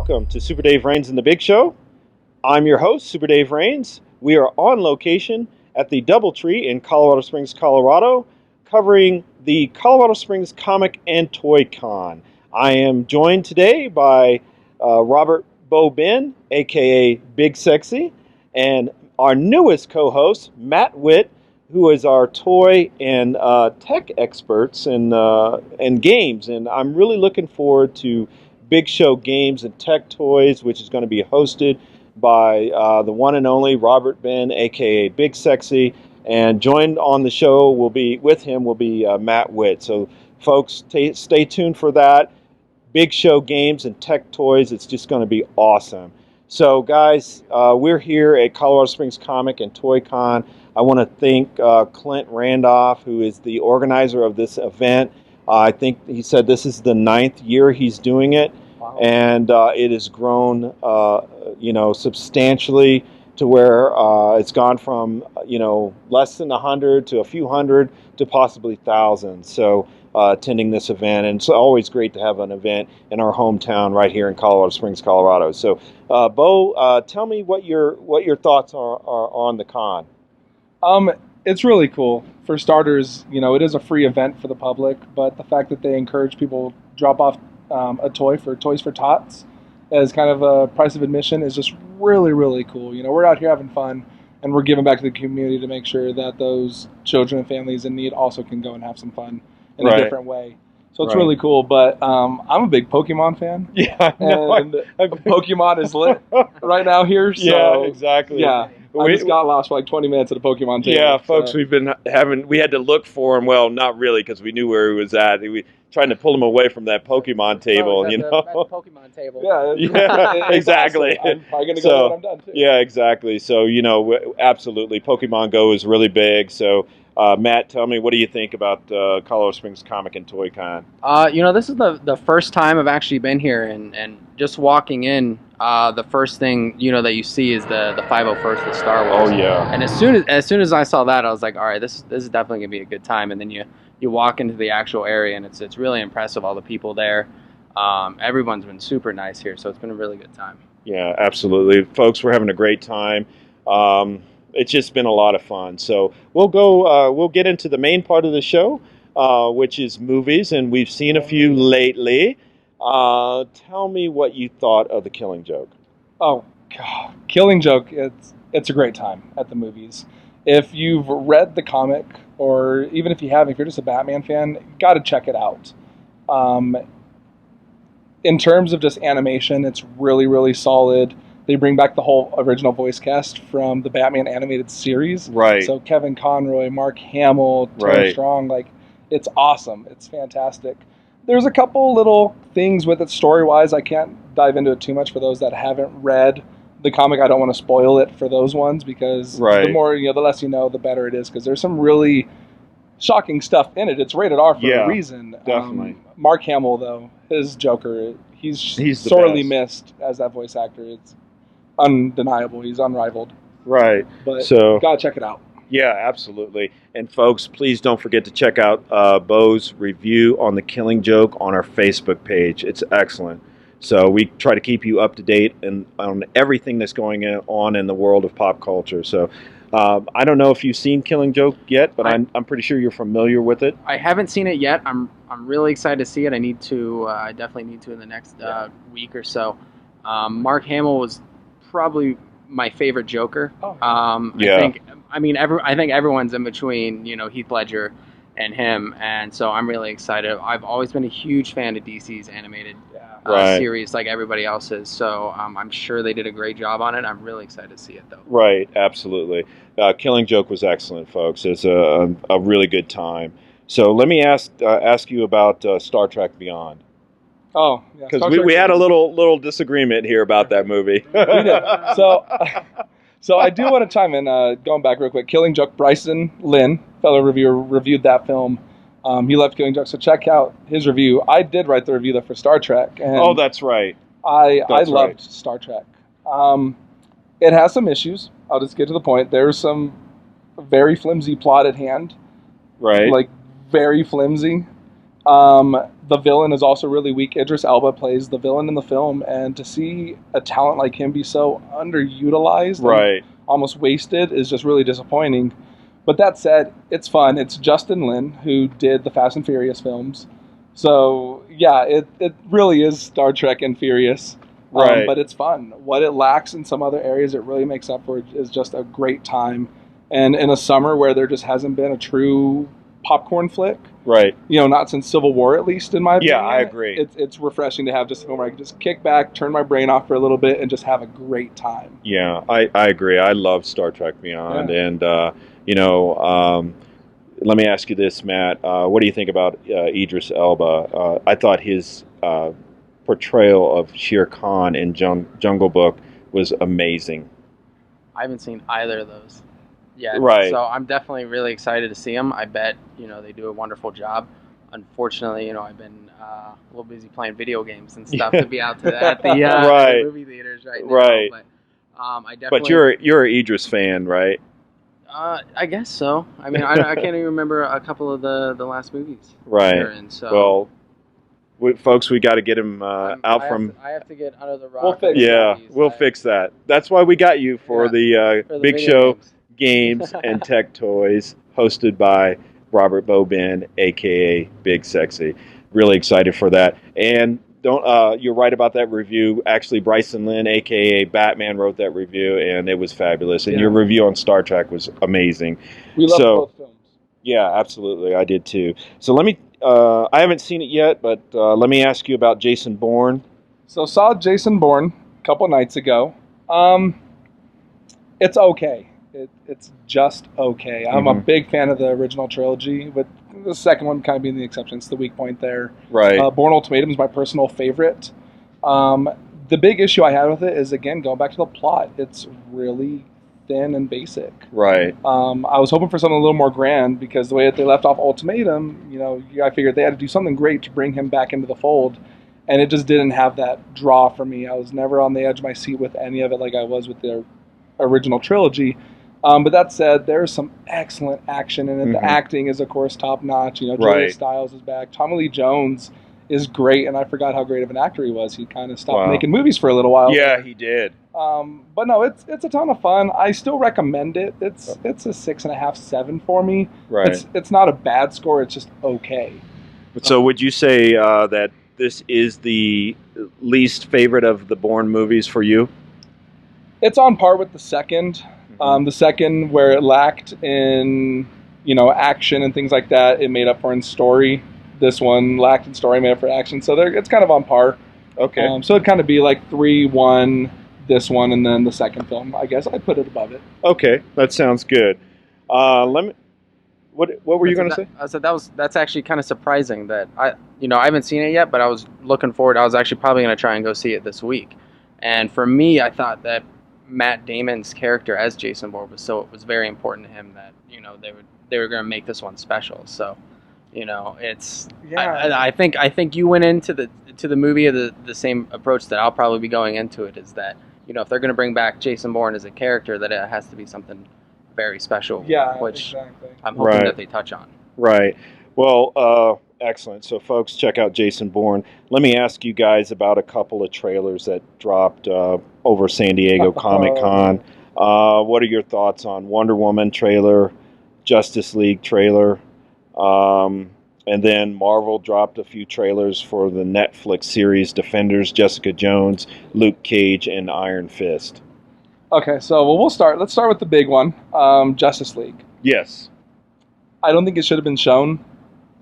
welcome to Super Dave Rains and the Big Show. I'm your host, Super Dave Rains. We are on location at the Doubletree in Colorado Springs, Colorado, covering the Colorado Springs Comic and Toy Con. I am joined today by Robert Bo Ben, aka Big Sexy, and our newest co-host, Matt Whitt, who is our toy and tech experts and games. And I'm really looking forward to Big Show Games and Tech Toys, which is going to be hosted by the one and only Robert Ben, aka Big Sexy. And joined on the show will be Matt Whitt. So folks, stay tuned for that. Big Show Games and Tech Toys. It's just going to be awesome. So guys, we're here at Colorado Springs Comic and Toy Con. I want to thank Clint Randolph, who is the organizer of this event. I think he said this is the 9th year he's doing it. Wow. And it has grown, substantially to where it's gone from, less than 100 to a few hundred to possibly thousands. So attending this event, and it's always great to have an event in our hometown right here in Colorado Springs, Colorado. So, Bo, tell me what your thoughts are on the con. It's really cool. For starters, it is a free event for the public, but the fact that they encourage people to drop off a toy for Toys for Tots as kind of a price of admission is just really, really cool. We're out here having fun, and we're giving back to the community to make sure that those children and families in need also can go and have some fun in a different way. So it's really cool, but I'm a big Pokemon fan. Yeah, I know. And Pokemon is lit right now here. So, yeah, exactly. Yeah, I just got lost for like 20 minutes at a Pokemon table. Yeah, folks, we had to look for him. Well, not really, because we knew where he was at. We trying to pull him away from that Pokemon table, at the Pokemon table. Yeah, exactly. Awesome. I'm probably going to go when I'm done, too. Yeah, exactly. So, absolutely, Pokemon Go is really big. So, Matt, tell me, what do you think about Colorado Springs Comic and Toy Con? This is the first time I've actually been here, and just walking in, the first thing that you see is the 501st of Star Wars. Oh yeah. And as soon as I saw that, I was like, all right, this is definitely gonna be a good time. And then you walk into the actual area, and it's really impressive. All the people there, everyone's been super nice here, so it's been a really good time. Yeah, absolutely, folks. We're having a great time. It's just been a lot of fun. So we'll get into the main part of the show, which is movies, and we've seen a few lately. Tell me what you thought of The Killing Joke. Oh, God. Killing Joke, it's a great time at the movies. If you've read the comic, or even if you haven't, if you're just a Batman fan, you got to check it out. In terms of just animation, it's really, really solid. They bring back the whole original voice cast from the Batman animated series. Right. So Kevin Conroy, Mark Hamill, Tony Strong, it's awesome. It's fantastic. There's a couple little things with it story-wise. I can't dive into it too much for those that haven't read the comic. I don't want to spoil it for those ones, because the more, the less you know, the better it is, because there's some really shocking stuff in it. It's rated R for a reason. Definitely. Mark Hamill, though, his Joker, he's sorely missed as that voice actor. It's undeniable. He's unrivaled. Right. But so gotta check it out. Yeah, absolutely. And folks, please don't forget to check out Bo's review on The Killing Joke on our Facebook page. It's excellent. So we try to keep you up to date on everything that's going on in the world of pop culture. So I don't know if you've seen Killing Joke yet, but I'm pretty sure you're familiar with it. I haven't seen it yet. I'm really excited to see it. I need to. I definitely need to in the next week or so. Mark Hamill was probably my favorite Joker. I think everyone's in between, Heath Ledger and him, and so I'm really excited. I've always been a huge fan of DC's animated series, like everybody else is. So I'm sure they did a great job on it. I'm really excited to see it, though. Right, absolutely. Killing Joke was excellent, folks. It's a really good time. So let me ask you about Star Trek Beyond. Oh, yeah. Because we had a little disagreement here about that movie. We did. So I do want to chime in, going back real quick. Killing Joke, Bryson Lynn, fellow reviewer, reviewed that film. He loved Killing Joke, so check out his review. I did write the review, though, for Star Trek. And that's right. I loved Star Trek. It has some issues. I'll just get to the point. There's some very flimsy plot at hand. Right. Very flimsy. The villain is also really weak. Idris Elba plays the villain in the film, and to see a talent like him be so underutilized, and almost wasted, is just really disappointing. But that said, it's fun. It's Justin Lin, who did the Fast and Furious films. So, yeah, it really is Star Trek and Furious. But it's fun. What it lacks in some other areas, it really makes up for. Is just a great time. And in a summer where there just hasn't been a true popcorn flick. Right. Not since Civil War, at least, in my opinion. Yeah, I agree. It's refreshing to have just a film where I can just kick back, turn my brain off for a little bit, and just have a great time. Yeah, I agree. I love Star Trek Beyond. Yeah. And, let me ask you this, Matt. What do you think about Idris Elba? I thought his portrayal of Shere Khan in Jungle Book was amazing. I haven't seen either of those yet. Right. So I'm definitely really excited to see them. I bet, they do a wonderful job. Unfortunately, I've been a little busy playing video games and stuff to be out at the movie theaters right now. Right. But I definitely. But you're an Idris fan, right? I guess so. I mean, I can't even remember a couple of the last movies. Right. In, so. Well, folks, we got to get him out from. I have to get under the rock. We'll fix that. That's why we got you for the Big Show Games and Tech Toys, hosted by Robert Bobin, aka Big Sexy. Really excited for that. And you're right about that review. Actually, Bryson Lynn, aka Batman, wrote that review, and it was fabulous. And your review on Star Trek was amazing. We love both films. Yeah, absolutely. I did too. So let me. I haven't seen it yet, but let me ask you about Jason Bourne. So saw Jason Bourne a couple nights ago. It's okay. It's just okay. I'm a big fan of the original trilogy, with the second one kind of being the exception. It's the weak point there. Right. Bourne Ultimatum is my personal favorite. The big issue I had with it is, again, going back to the plot. It's really thin and basic. Right. I was hoping for something a little more grand, because the way that they left off Ultimatum, I figured they had to do something great to bring him back into the fold, and it just didn't have that draw for me. I was never on the edge of my seat with any of it like I was with the original trilogy. But that said, there's some excellent action in it. The acting is, of course, top-notch. Julia Stiles is back. Tommy Lee Jones is great, and I forgot how great of an actor he was. He kind of stopped making movies for a little while. Yeah, he did. But no, it's a ton of fun. I still recommend it. It's a 6.5, 7 for me. Right. It's not a bad score. It's just okay. So would you say that this is the least favorite of the Bourne movies for you? It's on par with the second. The second, where it lacked in, action and things like that, it made up for in story. This one lacked in story, made up for action. So it's kind of on par. Okay. So it'd kind of be like 3-1, this one, and then the second film. I guess I'd put it above it. Okay, that sounds good. What were you going to say? I said that's actually kind of surprising that I haven't seen it yet, but I was looking forward. I was actually probably going to try and go see it this week. And for me, I thought that Matt Damon's character as Jason Bourne it was very important to him that they were going to make this one special. So it's I think you went into the movie of the same approach that I'll probably be going into it, is that if they're going to bring back Jason Bourne as a character, that it has to be something very special. Yeah, which exactly. I'm hoping that they touch on. Right. Well, excellent. So, folks, check out Jason Bourne. Let me ask you guys about a couple of trailers that dropped over San Diego Comic-Con. What are your thoughts on Wonder Woman trailer, Justice League trailer, and then Marvel dropped a few trailers for the Netflix series Defenders, Jessica Jones, Luke Cage, and Iron Fist. Okay, so let's start with the big one, Justice League. Yes. I don't think it should have been shown.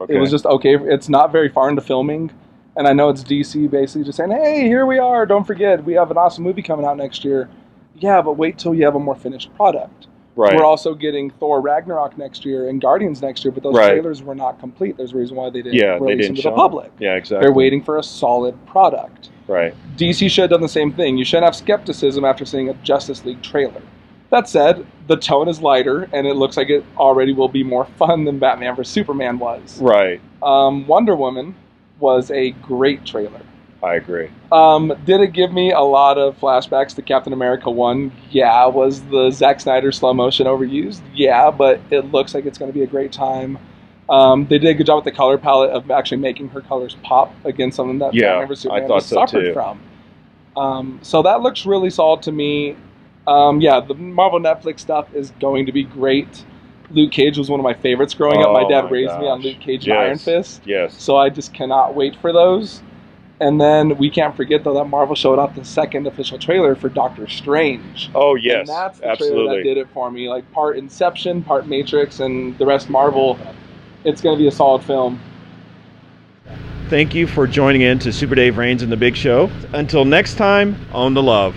Okay. It was just okay. It's not very far into filming, and I know it's DC basically just saying, hey, here we are, don't forget, we have an awesome movie coming out next year. Yeah, but wait till you have a more finished product. Right. We're also getting Thor Ragnarok next year and Guardians next year, but those trailers were not complete. There's a reason why they didn't release them to the public. Yeah, exactly. They're waiting for a solid product. Right. DC should have done the same thing. You shouldn't have skepticism after seeing a Justice League trailer. That said, the tone is lighter, and it looks like it already will be more fun than Batman vs. Superman was. Right. Wonder Woman was a great trailer. I agree. Did it give me a lot of flashbacks to Captain America 1? Yeah. Was the Zack Snyder slow motion overused? Yeah, but it looks like it's going to be a great time. They did a good job with the color palette of actually making her colors pop against something that Batman vs Superman suffered from. So that looks really solid to me. The Marvel Netflix stuff is going to be great. Luke Cage was one of my favorites growing up. My dad raised me on Luke Cage and Iron Fist. Yes. So I just cannot wait for those. And then we can't forget, though, that Marvel showed off the second official trailer for Doctor Strange. Oh, yes. And that's the trailer that did it for me. Like, part Inception, part Matrix, and the rest Marvel. It's going to be a solid film. Thank you for joining in to Super Dave Reigns and the Big Show. Until next time, own the love.